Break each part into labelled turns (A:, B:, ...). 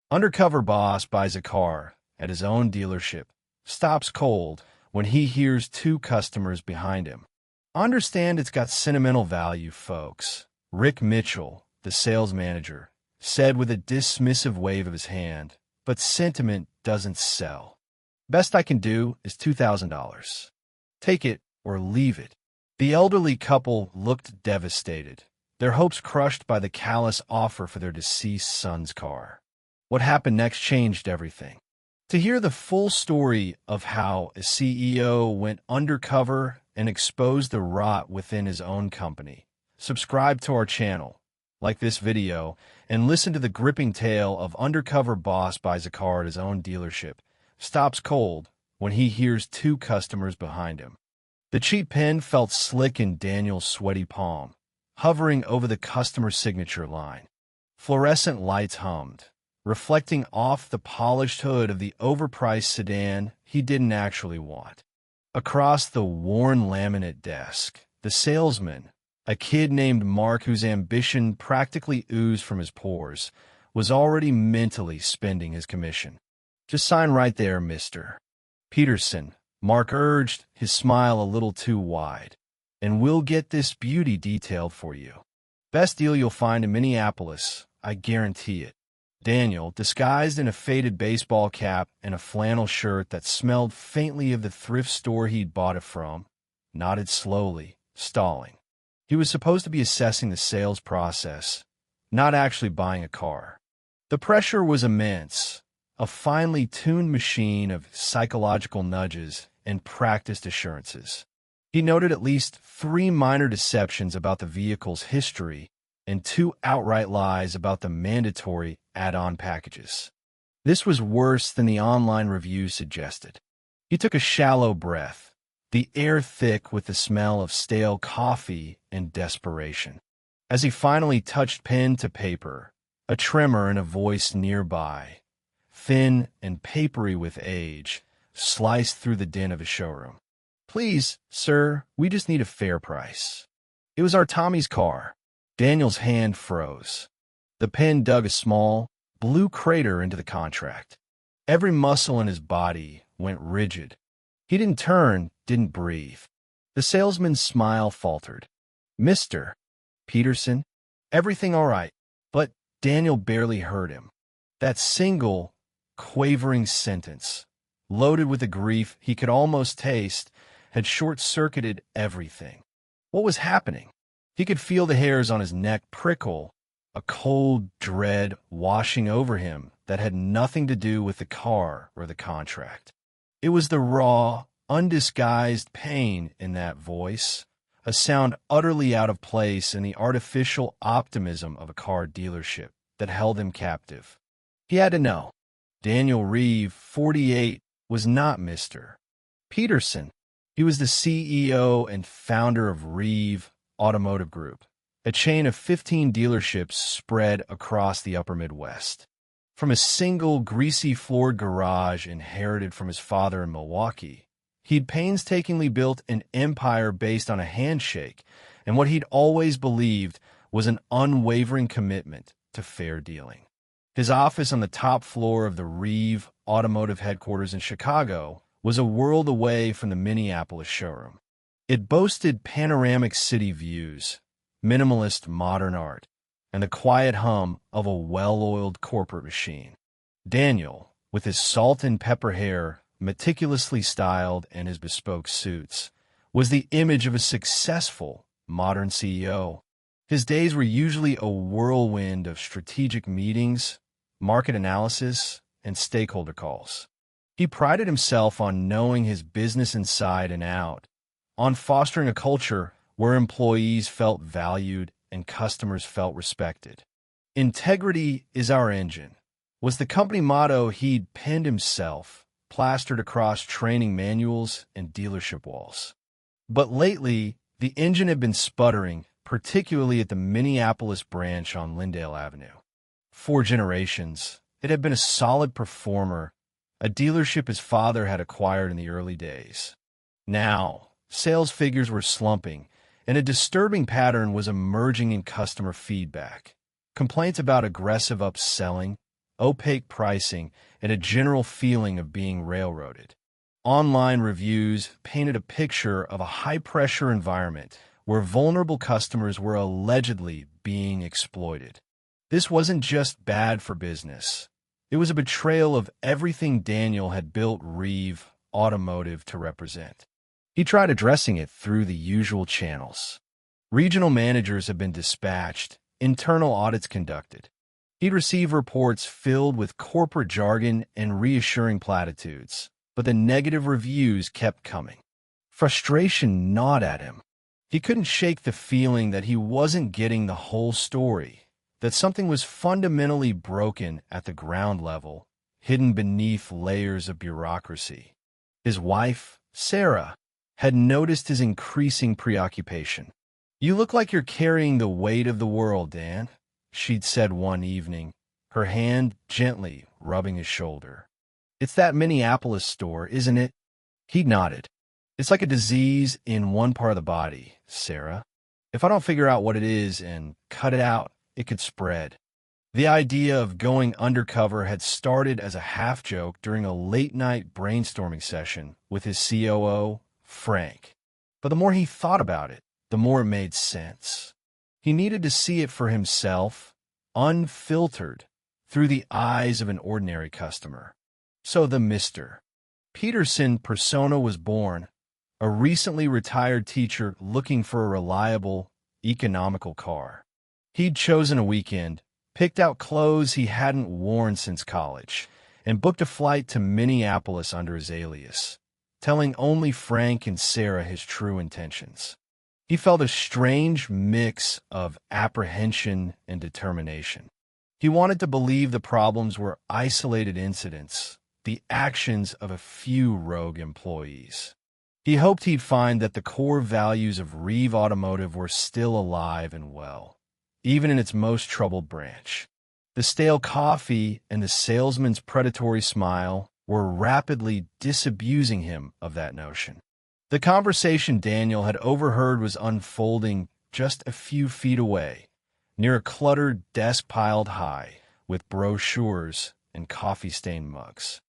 A: Undercover boss buys a car at his own dealership, stops cold when he hears two customers behind him. Understand it's got sentimental value, folks. Rick Mitchell, the sales manager, said with a dismissive wave of his hand, but sentiment doesn't sell. Best I can do is $2,000. Take it or leave it. The elderly couple looked devastated, their hopes crushed by the callous offer for their deceased son's car. What happened next changed everything. To hear the full story of how a CEO went undercover and exposed the rot within his own company, subscribe to our channel, like this video, and listen to the gripping tale of undercover boss buys a car at his own dealership, stops cold when he hears two customers behind him. The cheap pen felt slick in Daniel's sweaty palm, hovering over the customer signature line. Fluorescent lights hummed, reflecting off the polished hood of the overpriced sedan he didn't actually want. Across the worn laminate desk, the salesman, a kid named Mark whose ambition practically oozed from his pores, was already mentally spending his commission. "Just sign right there, Mr. Peterson," Mark urged, his smile a little too wide, "and we'll get this beauty detailed for you. Best deal you'll find in Minneapolis, I guarantee it." Daniel, disguised in a faded baseball cap and a flannel shirt that smelled faintly of the thrift store he'd bought it from, nodded slowly, stalling. He was supposed to be assessing the sales process, not actually buying a car. The pressure was immense, a finely tuned machine of psychological nudges and practiced assurances. He noted at least 3 minor deceptions about the vehicle's history and 2 outright lies about the mandatory add-on packages. This was worse than the online review suggested. He took a shallow breath, the air thick with the smell of stale coffee and desperation. As he finally touched pen to paper, a tremor in a voice nearby, thin and papery with age, sliced through the din of his showroom. "Please, sir, we just need a fair price." It was our Tommy's car. Daniel's hand froze. The pen dug a small, blue crater into the contract. Every muscle in his body went rigid. He didn't turn, didn't breathe. The salesman's smile faltered. "Mr. Peterson, everything all right?" But Daniel barely heard him. That single, quavering sentence, loaded with a grief he could almost taste, had short-circuited everything. What was happening? He could feel the hairs on his neck prickle, a cold dread washing over him that had nothing to do with the car or the contract. It was the raw, undisguised pain in that voice, a sound utterly out of place in the artificial optimism of a car dealership that held him captive. He had to know. Daniel Reeve, 48, was not Mr. Peterson. He was the CEO and founder of Reeve Automotive Group, a chain of 15 dealerships spread across the upper Midwest. From a single greasy-floored garage inherited from his father in Milwaukee, he'd painstakingly built an empire based on a handshake and what he'd always believed was an unwavering commitment to fair dealing. His office on the top floor of the Reeve Automotive headquarters in Chicago was a world away from the Minneapolis showroom. It boasted panoramic city views, minimalist modern art, and the quiet hum of a well-oiled corporate machine. Daniel, with his salt and pepper hair meticulously styled and his bespoke suits, was the image of a successful modern CEO. His days were usually a whirlwind of strategic meetings, market analysis, and stakeholder calls. He prided himself on knowing his business inside and out, on fostering a culture where employees felt valued and customers felt respected. "Integrity is our engine," was the company motto he'd penned himself, plastered across training manuals and dealership walls. But lately, the engine had been sputtering, particularly at the Minneapolis branch on Lyndale Avenue. For generations, it had been a solid performer, a dealership his father had acquired in the early days. Now, sales figures were slumping, and a disturbing pattern was emerging in customer feedback. Complaints about aggressive upselling, opaque pricing, and a general feeling of being railroaded. Online reviews painted a picture of a high-pressure environment where vulnerable customers were allegedly being exploited. This wasn't just bad for business. It was a betrayal of everything Daniel had built Reeve Automotive to represent. He tried addressing it through the usual channels. Regional managers had been dispatched, internal audits conducted. He'd receive reports filled with corporate jargon and reassuring platitudes, but the negative reviews kept coming. Frustration gnawed at him. He couldn't shake the feeling that he wasn't getting the whole story, that something was fundamentally broken at the ground level, hidden beneath layers of bureaucracy. His wife, Sarah, had noticed his increasing preoccupation. "You look like you're carrying the weight of the world, Dan," she'd said one evening, her hand gently rubbing his shoulder. "It's that Minneapolis store, isn't it?" He nodded. "It's like a disease in one part of the body, Sarah. If I don't figure out what it is and cut it out, it could spread." The idea of going undercover had started as a half-joke during a late-night brainstorming session with his COO, Frank. But the more he thought about it, the more it made sense. He needed to see it for himself, unfiltered, through the eyes of an ordinary customer. So the Mr. Peterson persona was born, a recently retired teacher looking for a reliable, economical car. He'd chosen a weekend, picked out clothes he hadn't worn since college, and booked a flight to Minneapolis under his alias, telling only Frank and Sarah his true intentions. He felt a strange mix of apprehension and determination. He wanted to believe the problems were isolated incidents, the actions of a few rogue employees. He hoped he'd find that the core values of Reeve Automotive were still alive and well, even in its most troubled branch. The stale coffee and the salesman's predatory smile were rapidly disabusing him of that notion. The conversation Daniel had overheard was unfolding just a few feet away, near a cluttered desk piled high with brochures and coffee-stained mugs.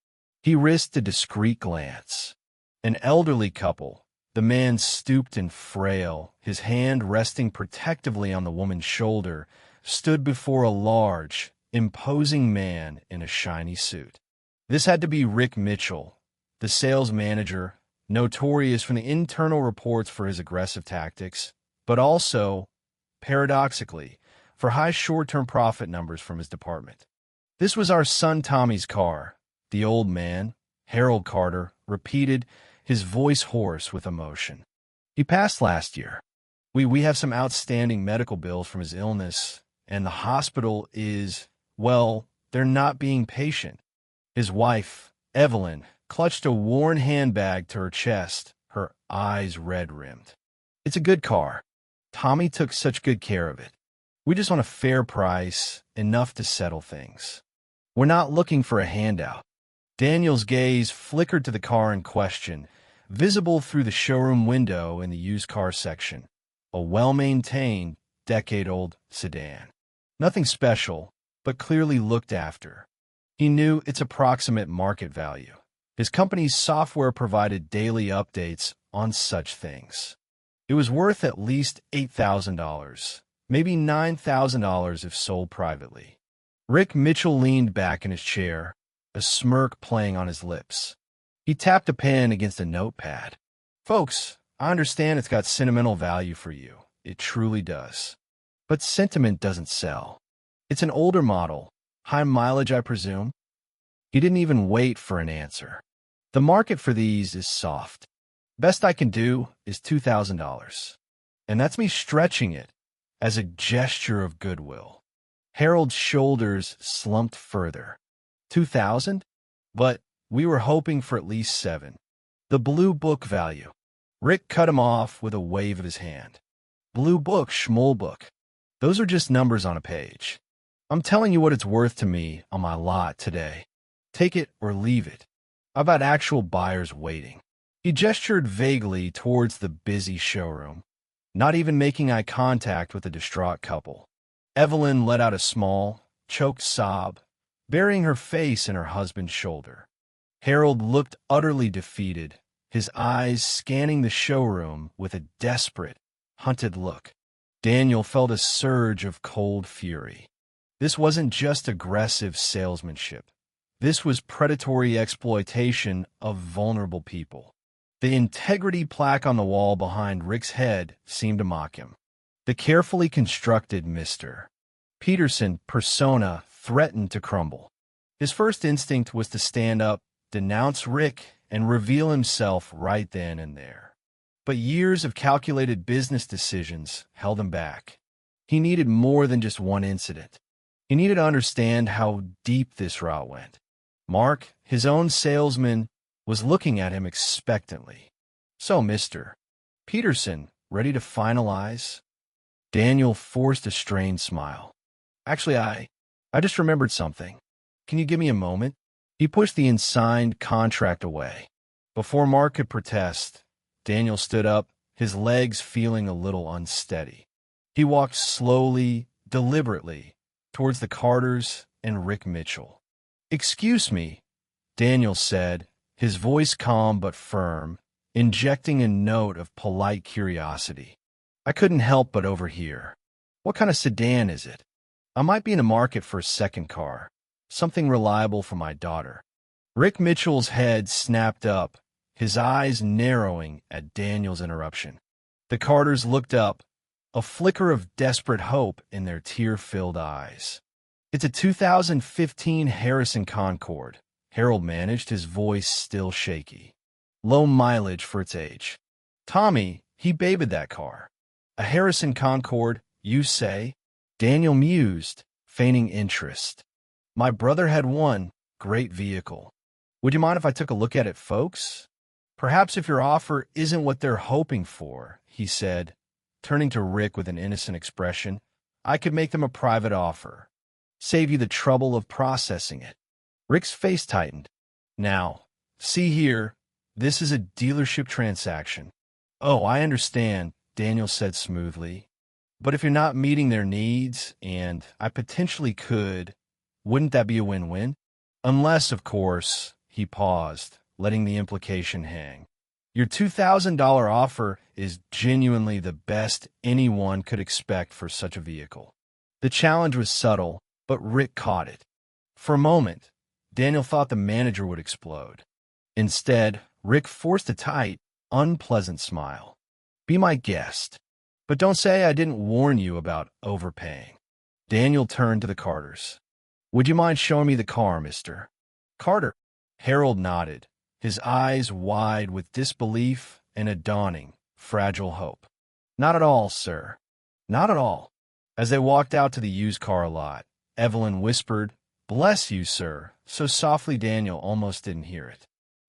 A: He risked a discreet glance. An elderly couple, the man stooped and frail, his hand resting protectively on the woman's shoulder, stood before a large, imposing man in a shiny suit. This had to be Rick Mitchell, the sales manager, notorious from the internal reports for his aggressive tactics, but also, paradoxically, for high short-term profit numbers from his department. "This was our son Tommy's car," the old man, Harold Carter, repeated, his voice hoarse with emotion. "He passed last year. We have some outstanding medical bills from his illness, and the hospital is, well, they're not being patient." His wife, Evelyn, clutched a worn handbag to her chest, her eyes red-rimmed. "It's a good car. Tommy took such good care of it. We just want a fair price, enough to settle things. We're not looking for a handout." Daniel's gaze flickered to the car in question, visible through the showroom window in the used car section. A well-maintained, decade-old sedan. Nothing special, but clearly looked after. He knew its approximate market value. His company's software provided daily updates on such things. It was worth at least $8,000, maybe $9,000 if sold privately. Rick Mitchell leaned back in his chair, a smirk playing on his lips. He tapped a pen against a notepad. "Folks, I understand it's got sentimental value for you. It truly does. But sentiment doesn't sell. It's an older model, high mileage, I presume." He didn't even wait for an answer. "The market for these is soft. Best I can do is $2,000. And that's me stretching it as a gesture of goodwill." Harold's shoulders slumped further. 2,000? But we were hoping for at least 7. The blue book value. Rick cut him off with a wave of his hand. "Blue book, schmoll book. Those are just numbers on a page. I'm telling you what it's worth to me on my lot today. Take it or leave it. I've got actual buyers waiting." He gestured vaguely towards the busy showroom, not even making eye contact with the distraught couple. Evelyn let out a small, choked sob, burying her face in her husband's shoulder. Harold looked utterly defeated, his eyes scanning the showroom with a desperate, hunted look. Daniel felt a surge of cold fury. This wasn't just aggressive salesmanship. This was predatory exploitation of vulnerable people. The integrity plaque on the wall behind Rick's head seemed to mock him. The carefully constructed Mr. Peterson persona threatened to crumble. His first instinct was to stand up, denounce Rick, and reveal himself right then and there. But years of calculated business decisions held him back. He needed more than just one incident. He needed to understand how deep this route went. Mark, his own salesman, was looking at him expectantly. So, Mr. Peterson, ready to finalize? Daniel forced a strained smile. Actually, I just remembered something. Can you give me a moment? He pushed the unsigned contract away. Before Mark could protest, Daniel stood up, his legs feeling a little unsteady. He walked slowly, deliberately, towards the Carters and Rick Mitchell. "Excuse me," Daniel said, his voice calm but firm, injecting a note of polite curiosity. "I couldn't help but overhear. What kind of sedan is it? I might be in the market for a second car, something reliable for my daughter." Rick Mitchell's head snapped up, his eyes narrowing at Daniel's interruption. The Carters looked up, a flicker of desperate hope in their tear-filled eyes. "It's a 2015 Harrison Concorde," Harold managed, his voice still shaky. "Low mileage for its age. Tommy, he babied that car." "A Harrison Concorde, you say?" Daniel mused, feigning interest. "My brother had one. Great vehicle. Would you mind if I took a look at it, folks?" "Perhaps if your offer isn't what they're hoping for," he said, turning to Rick with an innocent expression, "I could make them a private offer. Save you the trouble of processing it." Rick's face tightened. "Now, see here, this is a dealership transaction." "Oh, I understand," Daniel said smoothly. "But if you're not meeting their needs, and I potentially could, wouldn't that be a win-win? Unless, of course," he paused, letting the implication hang, "your $2,000 offer is genuinely the best anyone could expect for such a vehicle." The challenge was subtle, but Rick caught it. For a moment, Daniel thought the manager would explode. Instead, Rick forced a tight, unpleasant smile. "Be my guest. But don't say I didn't warn you about overpaying." Daniel turned to the Carters. "Would you mind showing me the car, Mr. Carter?" Harold nodded, his eyes wide with disbelief and a dawning, fragile hope. "Not at all, sir. Not at all." As they walked out to the used car lot, Evelyn whispered, "Bless you, sir," so softly Daniel almost didn't hear it.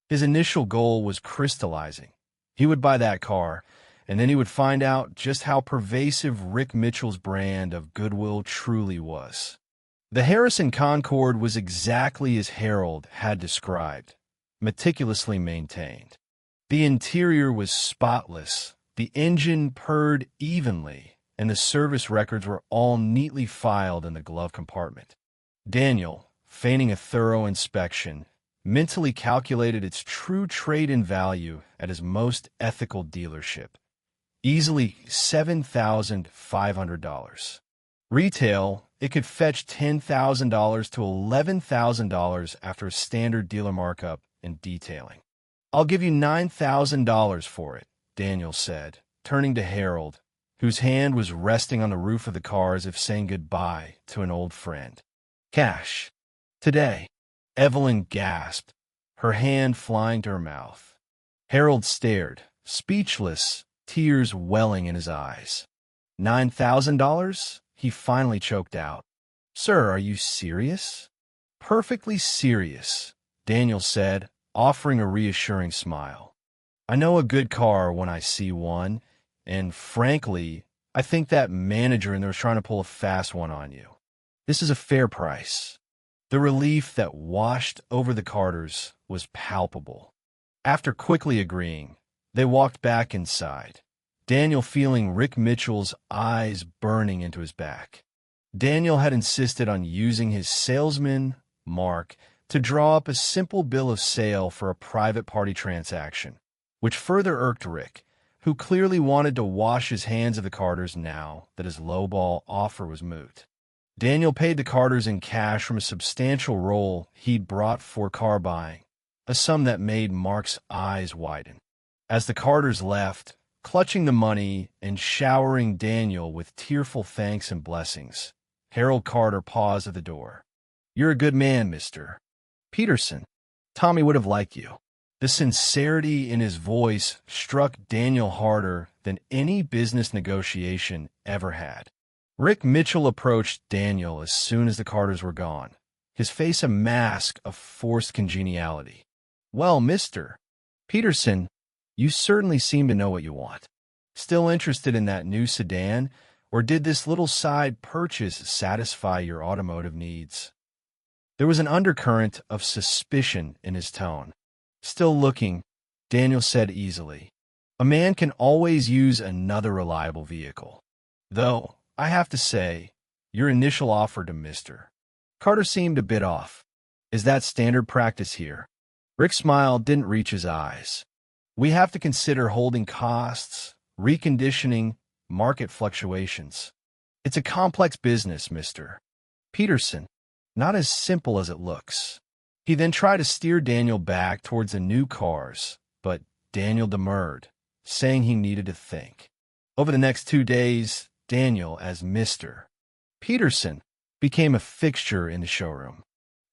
A: His initial goal was crystallizing. He would buy that car, and then he would find out just how pervasive Rick Mitchell's brand of goodwill truly was. The Harrison Concorde was exactly as Harold had described, meticulously maintained. The interior was spotless, the engine purred evenly, and the service records were all neatly filed in the glove compartment. Daniel, feigning a thorough inspection, mentally calculated its true trade-in value at his most ethical dealership. Easily $7,500. Retail, it could fetch $10,000 to $11,000 after a standard dealer markup and detailing. "I'll give you $9,000 for it," Daniel said, turning to Harold, whose hand was resting on the roof of the car as if saying goodbye to an old friend. "Cash. Today." Evelyn gasped, her hand flying to her mouth. Harold stared, speechless, tears welling in his eyes. $9,000? He finally choked out. "Sir, are you serious?" "Perfectly serious," Daniel said, offering a reassuring smile. "I know a good car when I see one, and frankly, I think that manager in there was trying to pull a fast one on you. This is a fair price." The relief that washed over the Carters was palpable. After quickly agreeing, they walked back inside, Daniel feeling Rick Mitchell's eyes burning into his back. Daniel had insisted on using his salesman, Mark, to draw up a simple bill of sale for a private party transaction, which further irked Rick, who clearly wanted to wash his hands of the Carters now that his lowball offer was moot. Daniel paid the Carters in cash from a substantial roll he'd brought for car buying, a sum that made Mark's eyes widen. As the Carters left, clutching the money and showering Daniel with tearful thanks and blessings, Harold Carter paused at the door. "You're a good man, Mr. Peterson. Tommy would have liked you." The sincerity in his voice struck Daniel harder than any business negotiation ever had. Rick Mitchell approached Daniel as soon as the Carters were gone, his face a mask of forced congeniality. "Well, Mr. Peterson, you certainly seem to know what you want. Still interested in that new sedan, or did this little side purchase satisfy your automotive needs?" There was an undercurrent of suspicion in his tone. "Still looking," Daniel said easily. "A man can always use another reliable vehicle. Though, I have to say, your initial offer to Mr. Carter seemed a bit off. Is that standard practice here?" Rick's smile didn't reach his eyes. "We have to consider holding costs, reconditioning, market fluctuations. It's a complex business, Mr. Peterson. Not as simple as it looks." He then tried to steer Daniel back towards the new cars, but Daniel demurred, saying he needed to think. Over the next 2 days, Daniel, as Mr. Peterson, became a fixture in the showroom.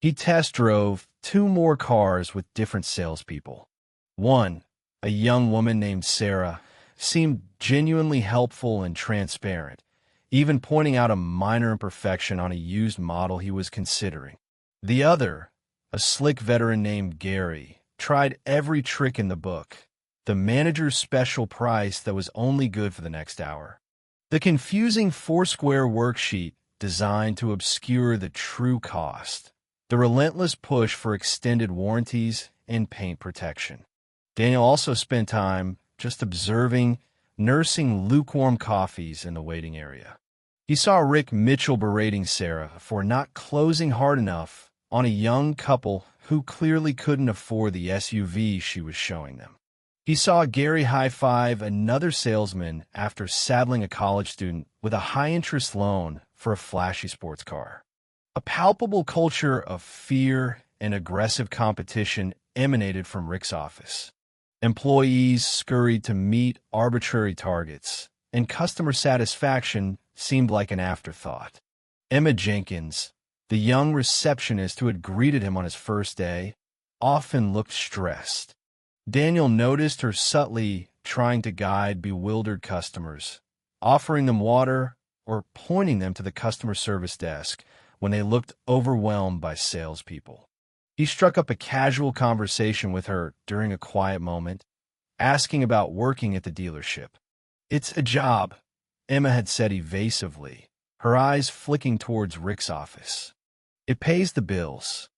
A: He test drove 2 more cars with different salespeople. One, a young woman named Sarah, seemed genuinely helpful and transparent, even pointing out a minor imperfection on a used model he was considering. The other, a slick veteran named Gary, tried every trick in the book, the manager's special price that was only good for the next hour. The confusing 4-square worksheet designed to obscure the true cost, the relentless push for extended warranties and paint protection. Daniel also spent time just observing, nursing lukewarm coffees in the waiting area. He saw Rick Mitchell berating Sarah for not closing hard enough on a young couple who clearly couldn't afford the SUV she was showing them. He saw Gary high-five another salesman after saddling a college student with a high-interest loan for a flashy sports car. A palpable culture of fear and aggressive competition emanated from Rick's office. Employees scurried to meet arbitrary targets, and customer satisfaction seemed like an afterthought. Emma Jenkins, the young receptionist who had greeted him on his first day, often looked stressed. Daniel noticed her subtly trying to guide bewildered customers, offering them water or pointing them to the customer service desk when they looked overwhelmed by salespeople. He struck up a casual conversation with her during a quiet moment, asking about working at the dealership. "It's a job," Emma had said evasively, her eyes flicking towards Rick's office. "It pays the bills.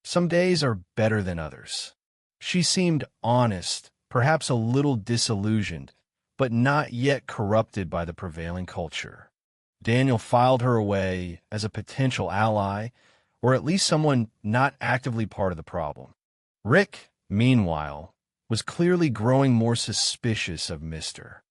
A: Some days are better than others." She seemed honest, perhaps a little disillusioned, but not yet corrupted by the prevailing culture. Daniel filed her away as a potential ally, or at least someone not actively part of the problem. Rick, meanwhile, was clearly growing more suspicious of Mr.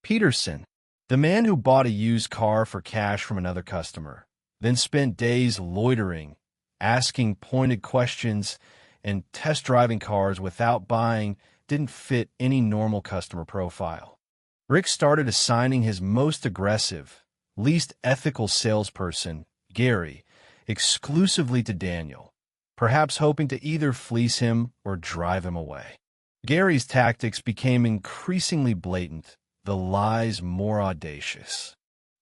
A: Peterson, the man who bought a used car for cash from another customer, then spent days loitering, asking pointed questions, and test-driving cars without buying didn't fit any normal customer profile. Rick started assigning his most aggressive, least ethical salesperson, Gary, exclusively to Daniel, perhaps hoping to either fleece him or drive him away. Gary's tactics became increasingly blatant, the lies more audacious.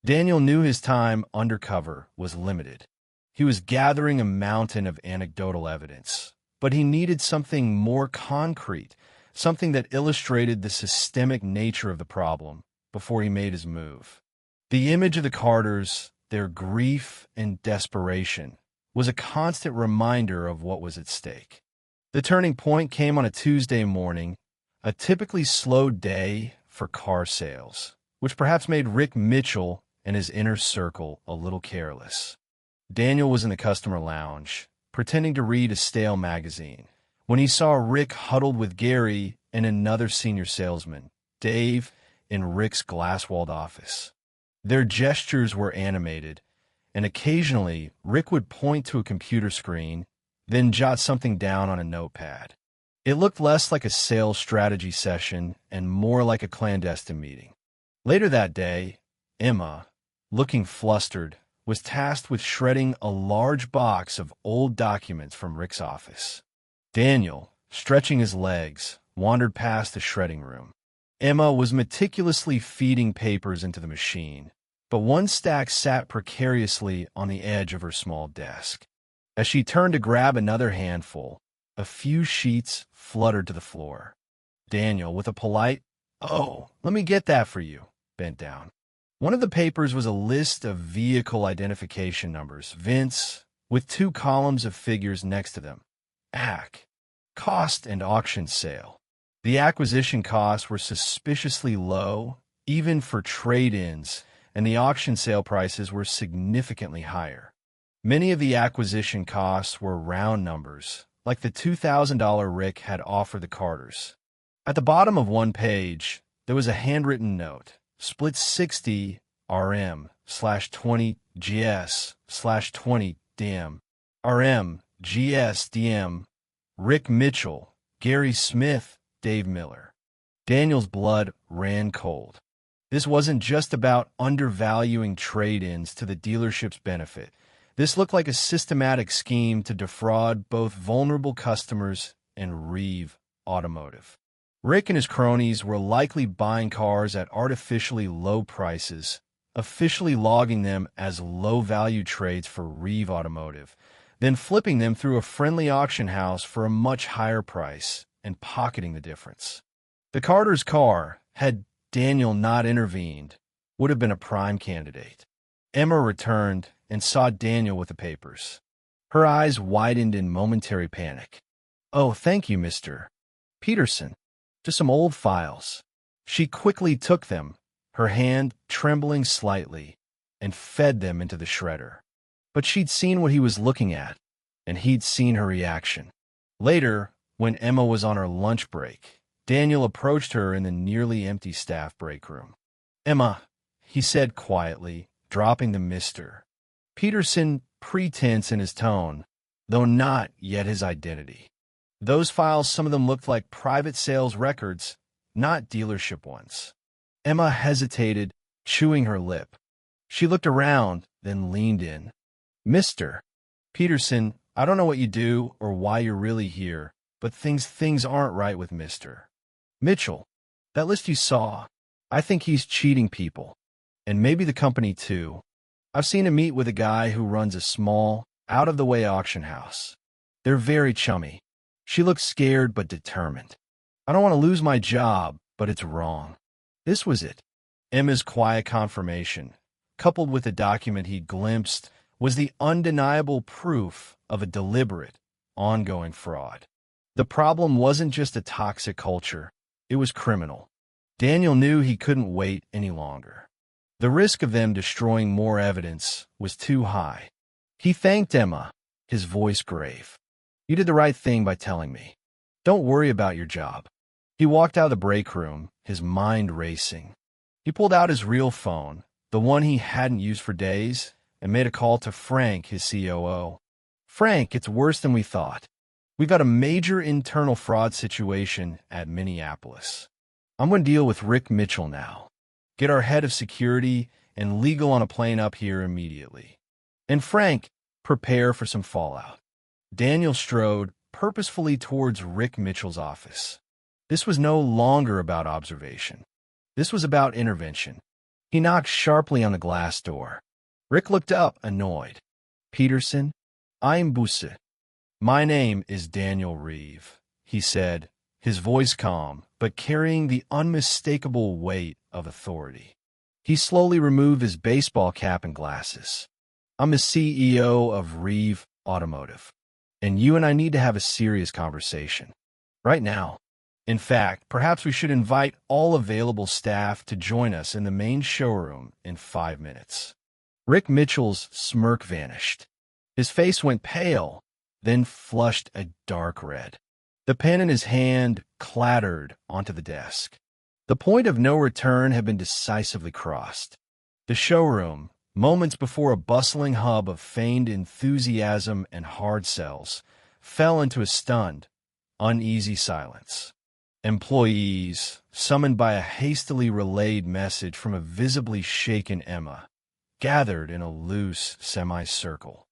A: Daniel knew his time undercover was limited. He was gathering a mountain of anecdotal evidence, but he needed something more concrete, something that illustrated the systemic nature of the problem before he made his move. The image of the Carters, their grief and desperation, was a constant reminder of what was at stake. The turning point came on a Tuesday morning, a typically slow day for car sales, which perhaps made Rick Mitchell and his inner circle a little careless. Daniel was in the customer lounge, pretending to read a stale magazine, when he saw Rick huddled with Gary and another senior salesman, Dave, in Rick's glass-walled office. Their gestures were animated, and occasionally Rick would point to a computer screen, then jot something down on a notepad. It looked less like a sales strategy session and more like a clandestine meeting. Later that day, Emma, looking flustered, was tasked with shredding a large box of old documents from Rick's office. Daniel, stretching his legs, wandered past the shredding room. Emma was meticulously feeding papers into the machine, but one stack sat precariously on the edge of her small desk. As she turned to grab another handful, a few sheets fluttered to the floor. Daniel, with a polite, "Oh, let me get that for you," bent down. One of the papers was a list of vehicle identification numbers, VINs, with 2 columns of figures next to them. AC, cost and auction sale. The acquisition costs were suspiciously low, even for trade-ins, and the auction sale prices were significantly higher. Many of the acquisition costs were round numbers, like the $2,000 Rick had offered the Carters. At the bottom of one page, there was a handwritten note, split 60 RM/20 GS/20 DM. RM, GS, DM, Rick Mitchell, Gary Smith, Dave Miller. Daniel's blood ran cold. This wasn't just about undervaluing trade-ins to the dealership's benefit. This looked like a systematic scheme to defraud both vulnerable customers and Reeve Automotive. Rick and his cronies were likely buying cars at artificially low prices, officially logging them as low-value trades for Reeve Automotive, then flipping them through a friendly auction house for a much higher price and pocketing the difference. The Carter's car, had Daniel not intervened, would have been a prime candidate. Emma returned and saw Daniel with the papers. Her eyes widened in momentary panic. "Oh, thank you, Mr. Peterson. Just some old files." She quickly took them, her hand trembling slightly, and fed them into the shredder. But she'd seen what he was looking at, and he'd seen her reaction. Later, when Emma was on her lunch break, Daniel approached her in the nearly empty staff break room. "Emma," he said quietly, dropping the Mr. Peterson pretense in his tone, though not yet his identity. Those files, some of them looked like private sales records, not dealership ones. Emma hesitated, chewing her lip. She looked around, then leaned in. "Mr. Peterson, I don't know what you do or why you're really here, but things aren't right with Mr. Mitchell. That list you saw, I think he's cheating people. And maybe the company too. I've seen him meet with a guy who runs a small, out-of-the-way auction house. They're very chummy." She looked scared but determined. "I don't want to lose my job, but it's wrong." This was it. Emma's quiet confirmation, coupled with the document he glimpsed, was the undeniable proof of a deliberate, ongoing fraud. The problem wasn't just a toxic culture. It was criminal. Daniel knew he couldn't wait any longer. The risk of them destroying more evidence was too high. He thanked Emma, his voice grave. "You did the right thing by telling me. Don't worry about your job." He walked out of the break room, his mind racing. He pulled out his real phone, the one he hadn't used for days, and made a call to Frank, his COO. "Frank, it's worse than we thought. We've got a major internal fraud situation at Minneapolis. I'm going to deal with Rick Mitchell now. Get our head of security and legal on a plane up here immediately. And Frank, prepare for some fallout." Daniel strode purposefully towards Rick Mitchell's office. This was no longer about observation. This was about intervention. He knocked sharply on the glass door. Rick looked up, annoyed. "Peterson, I'm Busse. My name is Daniel Reeve," he said, his voice calm, but carrying the unmistakable weight of authority. He slowly removed his baseball cap and glasses. "I'm the CEO of Reeve Automotive, and you and I need to have a serious conversation. Right now. In fact, perhaps we should invite all available staff to join us in the main showroom in 5 minutes." Rick Mitchell's smirk vanished. His face went pale, then flushed a dark red. The pen in his hand clattered onto the desk. The point of no return had been decisively crossed. The showroom, moments before a bustling hub of feigned enthusiasm and hard sells, fell into a stunned, uneasy silence. Employees, summoned by a hastily relayed message from a visibly shaken Emma, gathered in a loose semicircle.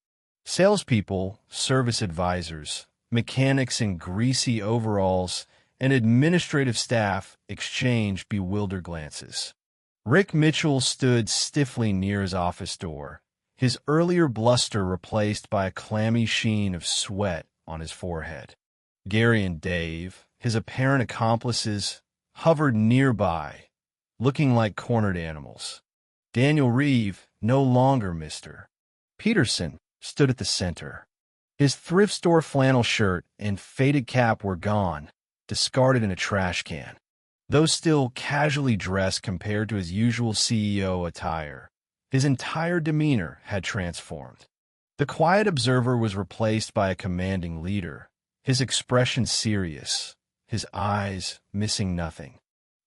A: Salespeople, service advisors, mechanics in greasy overalls, and administrative staff exchanged bewildered glances. Rick Mitchell stood stiffly near his office door, his earlier bluster replaced by a clammy sheen of sweat on his forehead. Gary and Dave, his apparent accomplices, hovered nearby, looking like cornered animals. Daniel Reeve, no longer Mr. Peterson, stood at the center. His thrift store flannel shirt and faded cap were gone, discarded in a trash can. Though still casually dressed compared to his usual CEO attire, his entire demeanor had transformed. The quiet observer was replaced by a commanding leader, his expression serious, his eyes missing nothing.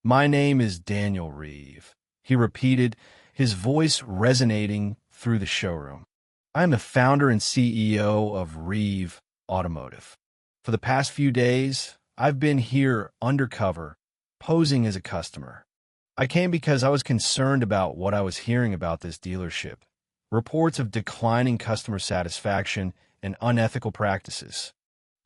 A: "My name is Daniel Reeve," he repeated, his voice resonating through the showroom. "I am the founder and CEO of Reeve Automotive. For the past few days, I've been here undercover, posing as a customer. I came because I was concerned about what I was hearing about this dealership. Reports of declining customer satisfaction and unethical practices."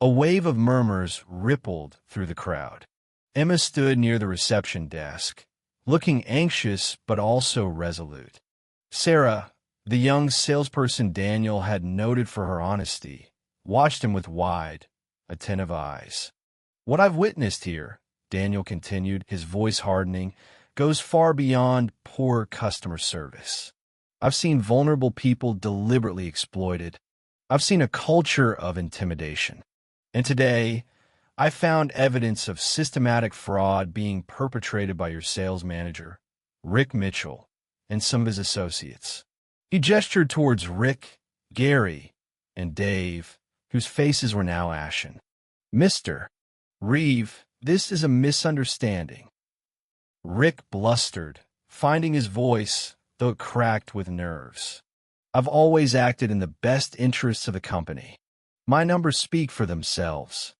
A: A wave of murmurs rippled through the crowd. Emma stood near the reception desk, looking anxious but also resolute. Sarah, the young salesperson Daniel had noted for her honesty, watched him with wide, attentive eyes. "What I've witnessed here," Daniel continued, his voice hardening, "goes far beyond poor customer service. I've seen vulnerable people deliberately exploited. I've seen a culture of intimidation. And today, I found evidence of systematic fraud being perpetrated by your sales manager, Rick Mitchell, and some of his associates." He gestured towards Rick, Gary, and Dave, whose faces were now ashen. "Mr. Reeve, this is a misunderstanding." Rick blustered, finding his voice, though it cracked with nerves. "I've always acted in the best interests of the company. My numbers speak for themselves."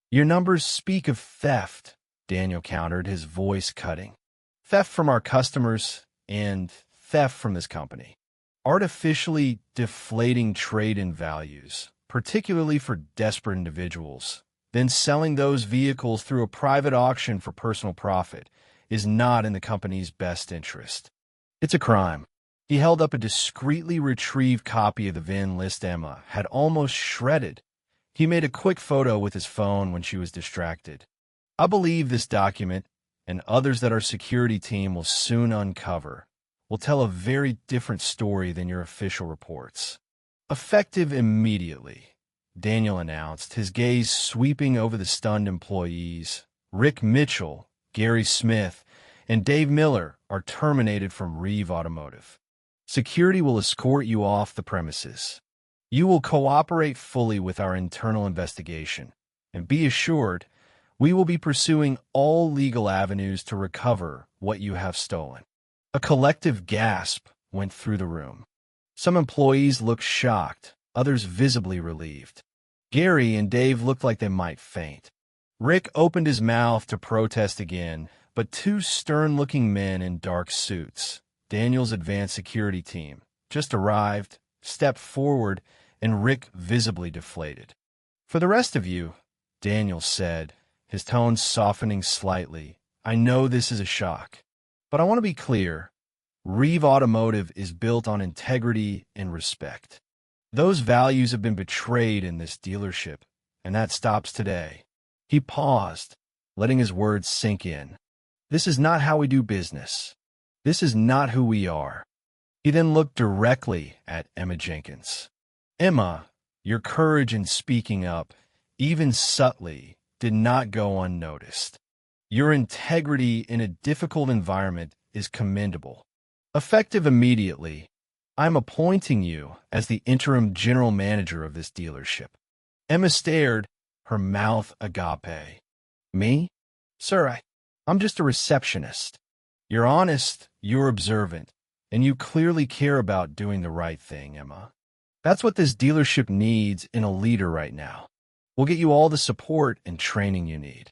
A: "Your numbers speak of theft," Daniel countered, his voice cutting. "Theft from our customers and theft from this company. Artificially deflating trade-in values, particularly for desperate individuals, then selling those vehicles through a private auction for personal profit, is not in the company's best interest. It's a crime." He held up a discreetly retrieved copy of the VIN list Emma had almost shredded. He made a quick photo with his phone when she was distracted. "I believe this document, and others that our security team will soon uncover, will tell a very different story than your official reports." "Effective immediately," Daniel announced, his gaze sweeping over the stunned employees. "Rick Mitchell, Gary Smith, and Dave Miller are terminated from Reeve Automotive. Security will escort you off the premises. You will cooperate fully with our internal investigation, and be assured we will be pursuing all legal avenues to recover what you have stolen." A collective gasp went through the room. Some employees looked shocked, others visibly relieved. Gary and Dave looked like they might faint. Rick opened his mouth to protest again, but two stern-looking men in dark suits, Daniel's advanced security team, just arrived, stepped forward, and Rick visibly deflated. "For the rest of you," Daniel said, his tone softening slightly, "I know this is a shock, but I want to be clear. Reeve Automotive is built on integrity and respect. Those values have been betrayed in this dealership, and that stops today." He paused, letting his words sink in. "This is not how we do business. This is not who we are." He then looked directly at Emma Jenkins. "Emma, your courage in speaking up, even subtly, did not go unnoticed. Your integrity in a difficult environment is commendable. Effective immediately, I'm appointing you as the interim general manager of this dealership." Emma stared, her mouth agape. Me? Sir, I'm just a receptionist. You're honest, you're observant, and you clearly care about doing the right thing, Emma. That's what this dealership needs in a leader right now. We'll get you all the support and training you need.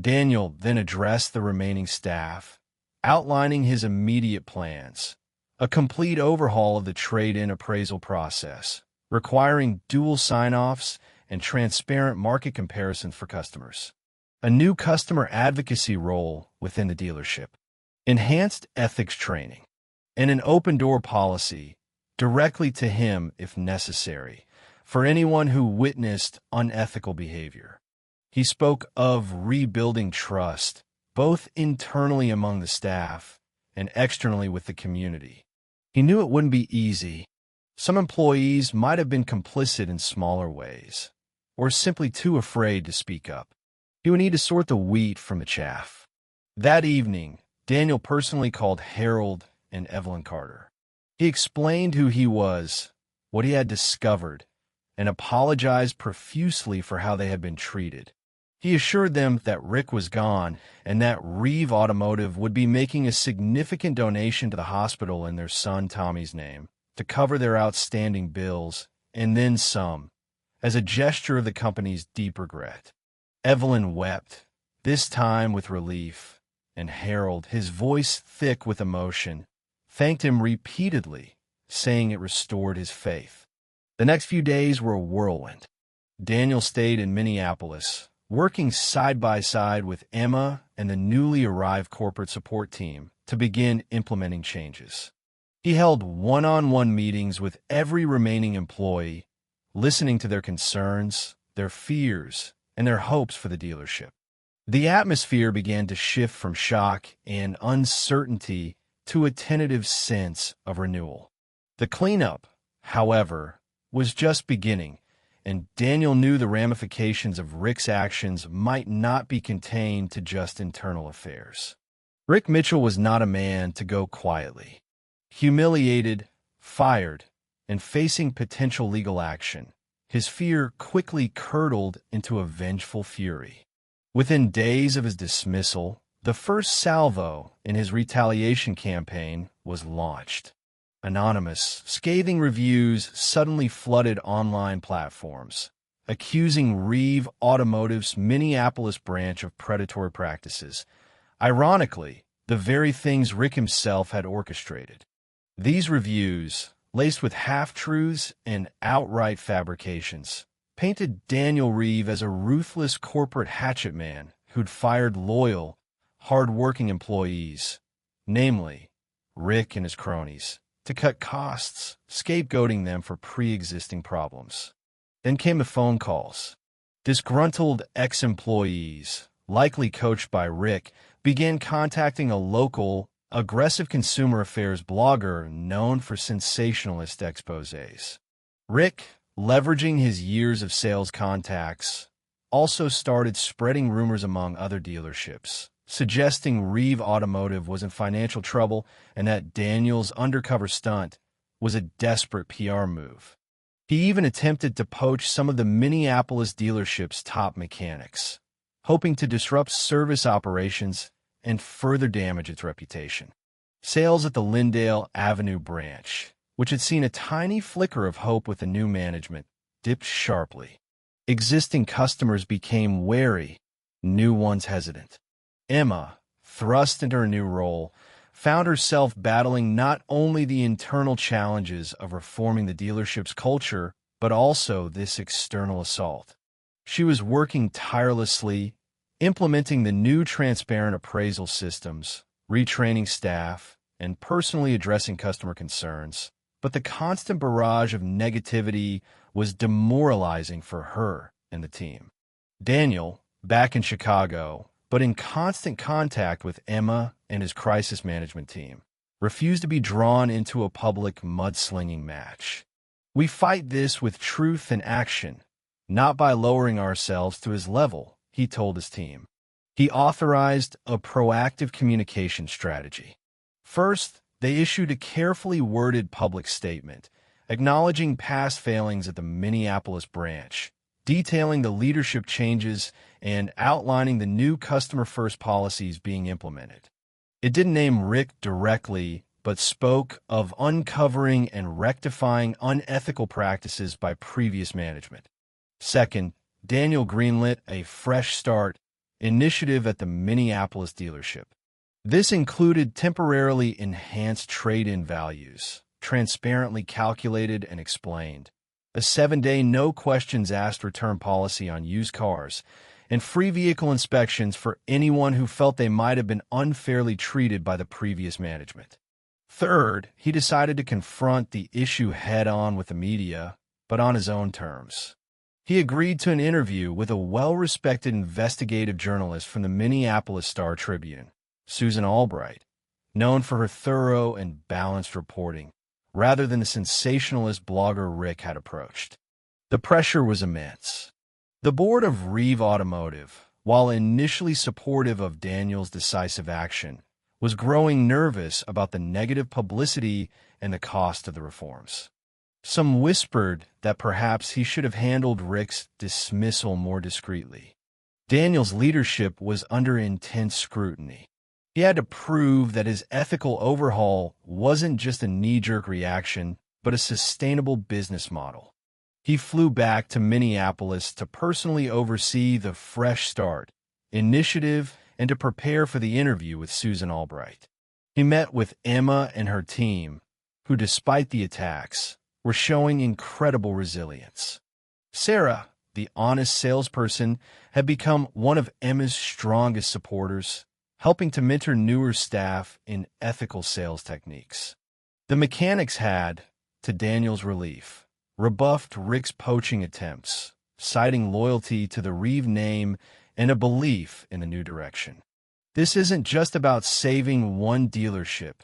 A: Daniel then addressed the remaining staff, outlining his immediate plans. A complete overhaul of the trade-in appraisal process, requiring dual sign-offs and transparent market comparisons for customers. A new customer advocacy role within the dealership. Enhanced ethics training. And an open-door policy directly to him if necessary, for anyone who witnessed unethical behavior. He spoke of rebuilding trust, both internally among the staff and externally with the community. He knew it wouldn't be easy. Some employees might have been complicit in smaller ways, or simply too afraid to speak up. He would need to sort the wheat from the chaff. That evening, Daniel personally called Harold and Evelyn Carter. He explained who he was, what he had discovered, and apologized profusely for how they had been treated. He assured them that Rick was gone and that Reeve Automotive would be making a significant donation to the hospital in their son Tommy's name to cover their outstanding bills, and then some, as a gesture of the company's deep regret. Evelyn wept, this time with relief, and Harold, his voice thick with emotion, thanked him repeatedly, saying it restored his faith. The next few days were a whirlwind. Daniel stayed in Minneapolis, working side by side with Emma and the newly arrived corporate support team to begin implementing changes. He held one-on-one meetings with every remaining employee, listening to their concerns, their fears, and their hopes for the dealership. The atmosphere began to shift from shock and uncertainty to a tentative sense of renewal. The cleanup, however, was just beginning, and Daniel knew the ramifications of Rick's actions might not be contained to just internal affairs. Rick Mitchell was not a man to go quietly. Humiliated, fired, and facing potential legal action, his fear quickly curdled into a vengeful fury. Within days of his dismissal, the first salvo in his retaliation campaign was launched. Anonymous, scathing reviews suddenly flooded online platforms, accusing Reeve Automotive's Minneapolis branch of predatory practices. Ironically, the very things Rick himself had orchestrated. These reviews, laced with half-truths and outright fabrications, painted Daniel Reeve as a ruthless corporate hatchet man who'd fired loyal, hard-working employees, namely Rick and his cronies, to cut costs, scapegoating them for pre-existing problems. Then came the phone calls. Disgruntled ex-employees, likely coached by Rick, began contacting a local, aggressive consumer affairs blogger known for sensationalist exposés. Rick, leveraging his years of sales contacts, also started spreading rumors among other dealerships, suggesting Reeve Automotive was in financial trouble and that Daniel's undercover stunt was a desperate PR move. He even attempted to poach some of the Minneapolis dealership's top mechanics, hoping to disrupt service operations and further damage its reputation. Sales at the Lyndale Avenue branch, which had seen a tiny flicker of hope with the new management, dipped sharply. Existing customers became wary, new ones hesitant. Emma, thrust into her new role, found herself battling not only the internal challenges of reforming the dealership's culture, but also this external assault. She was working tirelessly, implementing the new transparent appraisal systems, retraining staff, and personally addressing customer concerns. But the constant barrage of negativity was demoralizing for her and the team. Daniel, back in Chicago, but in constant contact with Emma and his crisis management team, refused to be drawn into a public mudslinging match. We fight this with truth and action, not by lowering ourselves to his level, he told his team. He authorized a proactive communication strategy. First, they issued a carefully worded public statement, acknowledging past failings at the Minneapolis branch, detailing the leadership changes and outlining the new customer-first policies being implemented. It didn't name Rick directly, but spoke of uncovering and rectifying unethical practices by previous management. Second, Daniel greenlit a Fresh Start initiative at the Minneapolis dealership. This included temporarily enhanced trade-in values, transparently calculated and explained, a 7-day no-questions-asked return policy on used cars, and free vehicle inspections for anyone who felt they might have been unfairly treated by the previous management. Third, he decided to confront the issue head-on with the media, but on his own terms. He agreed to an interview with a well-respected investigative journalist from the Minneapolis Star-Tribune, Susan Albright, known for her thorough and balanced reporting, rather than the sensationalist blogger Rick had approached. The pressure was immense. The board of Reeve Automotive, while initially supportive of Daniel's decisive action, was growing nervous about the negative publicity and the cost of the reforms. Some whispered that perhaps he should have handled Rick's dismissal more discreetly. Daniel's leadership was under intense scrutiny. He had to prove that his ethical overhaul wasn't just a knee-jerk reaction, but a sustainable business model. He flew back to Minneapolis to personally oversee the Fresh Start initiative and to prepare for the interview with Susan Albright. He met with Emma and her team, who, despite the attacks, were showing incredible resilience. Sarah, the honest salesperson, had become one of Emma's strongest supporters, helping to mentor newer staff in ethical sales techniques. The mechanics had, to Daniel's relief, rebuffed Rick's poaching attempts, citing loyalty to the Reeve name and a belief in the new direction. This isn't just about saving one dealership,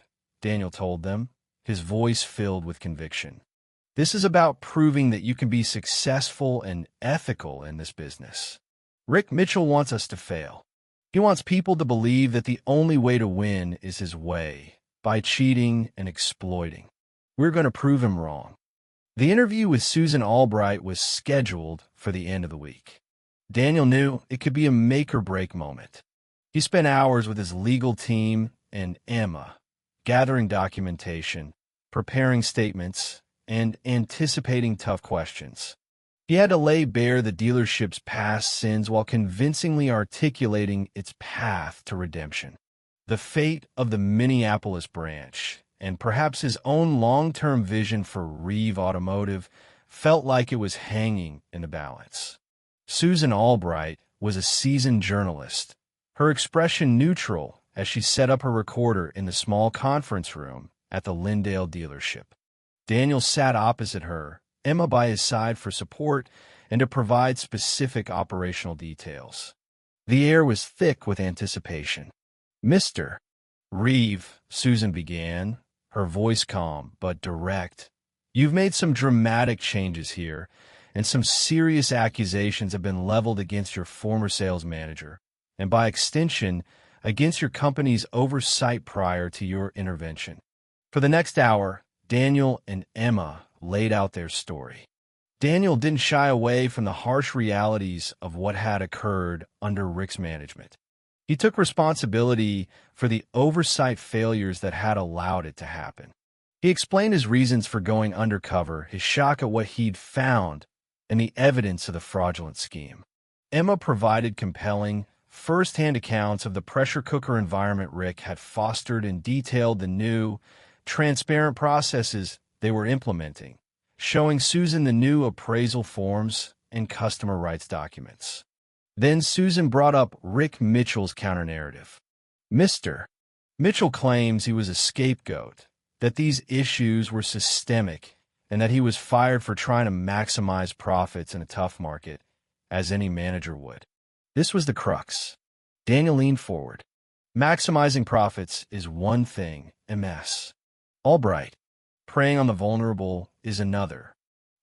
A: Daniel told them, his voice filled with conviction. This is about proving that you can be successful and ethical in this business. Rick Mitchell wants us to fail. He wants people to believe that the only way to win is his way, by cheating and exploiting. We're going to prove him wrong. The interview with Susan Albright was scheduled for the end of the week. Daniel knew it could be a make-or-break moment. He spent hours with his legal team and Emma, gathering documentation, preparing statements, and anticipating tough questions. He had to lay bare the dealership's past sins while convincingly articulating its path to redemption. The fate of the Minneapolis branch, and perhaps his own long-term vision for Reeve Automotive, felt like it was hanging in the balance. Susan Albright was a seasoned journalist, her expression neutral as she set up her recorder in the small conference room at the Lindale dealership. Daniel sat opposite her, Emma by his side for support and to provide specific operational details. The air was thick with anticipation. "Mr. Reeve," Susan began, her voice calm but direct, "you've made some dramatic changes here, and some serious accusations have been leveled against your former sales manager, and by extension, against your company's oversight prior to your intervention." For the next hour, Daniel and Emma laid out their story. Daniel didn't shy away from the harsh realities of what had occurred under Rick's management. He took responsibility for the oversight failures that had allowed it to happen. He explained his reasons for going undercover, his shock at what he'd found, and the evidence of the fraudulent scheme. Emma provided compelling, first-hand accounts of the pressure cooker environment Rick had fostered and detailed the new, transparent processes they were implementing, showing Susan the new appraisal forms and customer rights documents. Then Susan brought up Rick Mitchell's counternarrative. Mr. Mitchell claims he was a scapegoat, that these issues were systemic, and that he was fired for trying to maximize profits in a tough market, as any manager would. This was the crux. Daniel leaned forward. Maximizing profits is one thing, MS. Albright, preying on the vulnerable, is another.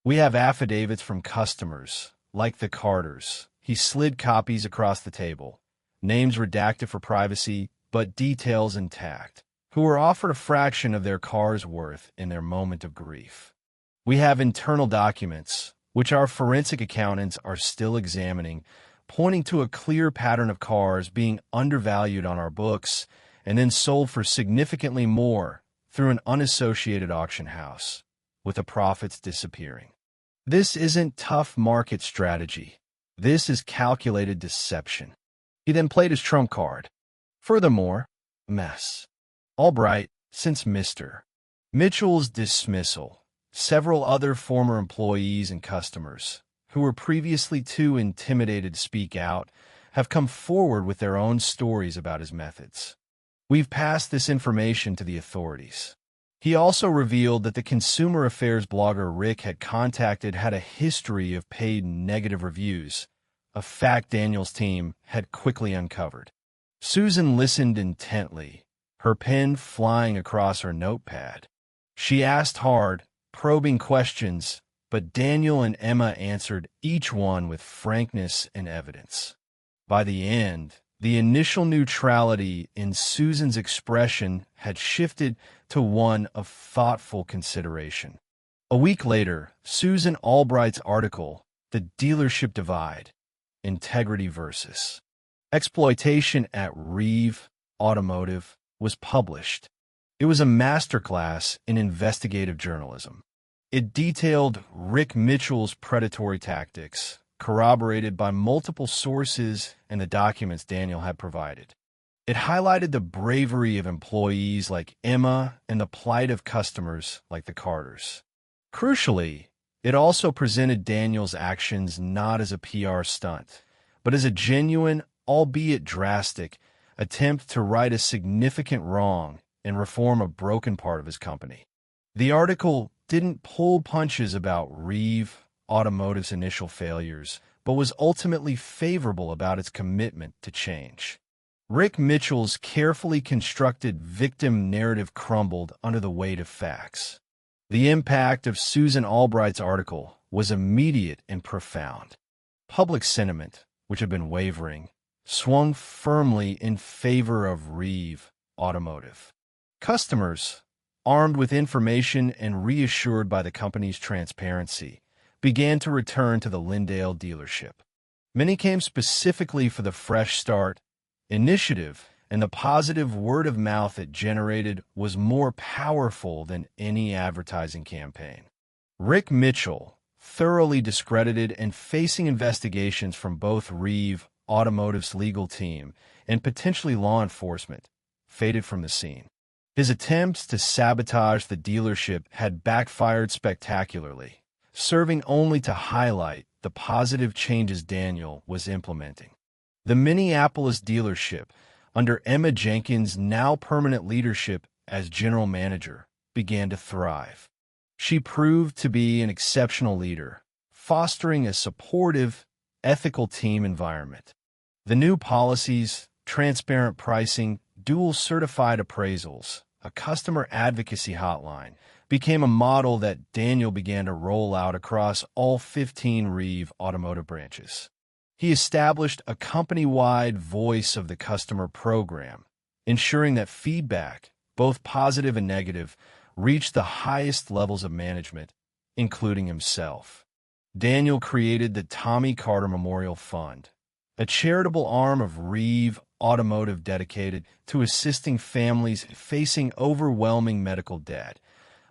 A: We have affidavits from customers, like the Carters. He slid copies across the table, names redacted for privacy, but details intact, who were offered a fraction of their car's worth in their moment of grief. We have internal documents, which our forensic accountants are still examining, pointing to a clear pattern of cars being undervalued on our books and then sold for significantly more through an unassociated auction house, with the profits disappearing. This isn't tough market strategy. This is calculated deception. He then played his trump card. Furthermore, mess. Albright, since Mr. Mitchell's dismissal, several other former employees and customers, who were previously too intimidated to speak out, have come forward with their own stories about his methods. We've passed this information to the authorities. He also revealed that the consumer affairs blogger Rick had contacted had a history of paid negative reviews, a fact Daniel's team had quickly uncovered. Susan listened intently, her pen flying across her notepad. She asked hard, probing questions, but Daniel and Emma answered each one with frankness and evidence. By the end, the initial neutrality in Susan's expression had shifted to one of thoughtful consideration. A week later, Susan Albright's article, The Dealership Divide, Integrity versus Exploitation at Reeve Automotive, was published. It was a masterclass in investigative journalism. It detailed Rick Mitchell's predatory tactics, corroborated by multiple sources and the documents Daniel had provided. It highlighted the bravery of employees like Emma and the plight of customers like the Carters. Crucially, it also presented Daniel's actions not as a PR stunt, but as a genuine, albeit drastic, attempt to right a significant wrong and reform a broken part of his company. The article didn't pull punches about Reeve Automotive's initial failures, but was ultimately favorable about its commitment to change. Rick Mitchell's carefully constructed victim narrative crumbled under the weight of facts. The impact of Susan Albright's article was immediate and profound. Public sentiment, which had been wavering, swung firmly in favor of Reeve Automotive. Customers, armed with information and reassured by the company's transparency, began to return to the Lindale dealership. Many came specifically for the Fresh Start initiative, and the positive word of mouth it generated was more powerful than any advertising campaign. Rick Mitchell, thoroughly discredited and facing investigations from both Reeve Automotive's legal team and potentially law enforcement, faded from the scene. His attempts to sabotage the dealership had backfired spectacularly, serving only to highlight the positive changes Daniel was implementing. The Minneapolis dealership, under Emma Jenkins' now permanent leadership as general manager, began to thrive. She proved to be an exceptional leader, fostering a supportive, ethical team environment. The new policies, transparent pricing, dual certified appraisals, a customer advocacy hotline, became a model that Daniel began to roll out across all 15 Reeve Automotive branches. He established a company-wide voice of the customer program, ensuring that feedback, both positive and negative, reached the highest levels of management, including himself. Daniel created the Tommy Carter Memorial Fund, a charitable arm of Reeve Automotive dedicated to assisting families facing overwhelming medical debt,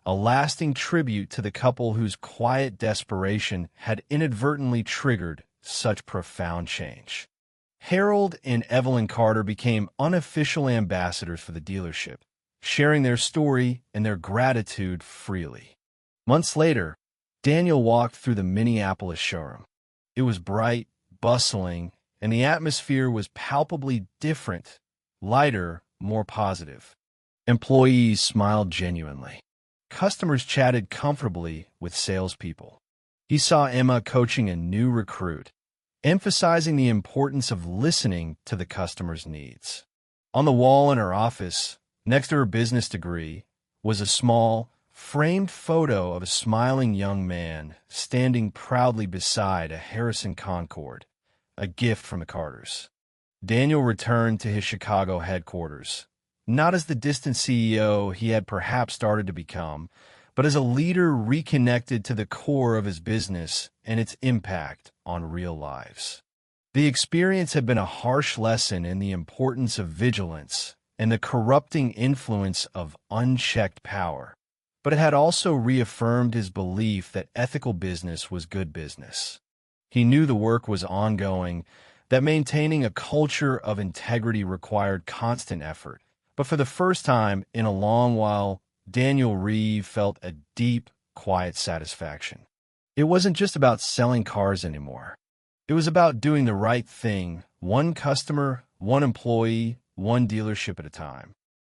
A: a lasting tribute to the couple whose quiet desperation had inadvertently triggered such profound change. Harold and Evelyn Carter became unofficial ambassadors for the dealership, sharing their story and their gratitude freely. Months later, Daniel walked through the Minneapolis showroom. It was bright, bustling, and the atmosphere was palpably different, lighter, more positive. Employees smiled genuinely. Customers chatted comfortably with salespeople. He saw Emma coaching a new recruit, emphasizing the importance of listening to the customer's needs. On the wall in her office, next to her business degree, was a small, framed photo of a smiling young man standing proudly beside a Harrison Concorde, a gift from the Carters. Daniel returned to his Chicago headquarters, not as the distant CEO he had perhaps started to become, but as a leader reconnected to the core of his business and its impact on real lives. The experience had been a harsh lesson in the importance of vigilance and the corrupting influence of unchecked power, but it had also reaffirmed his belief that ethical business was good business. He knew the work was ongoing, that maintaining a culture of integrity required constant effort, but for the first time in a long while, Daniel Reeve felt a deep, quiet satisfaction. It wasn't just about selling cars anymore. It was about doing the right thing, one customer, one employee, one dealership at a time.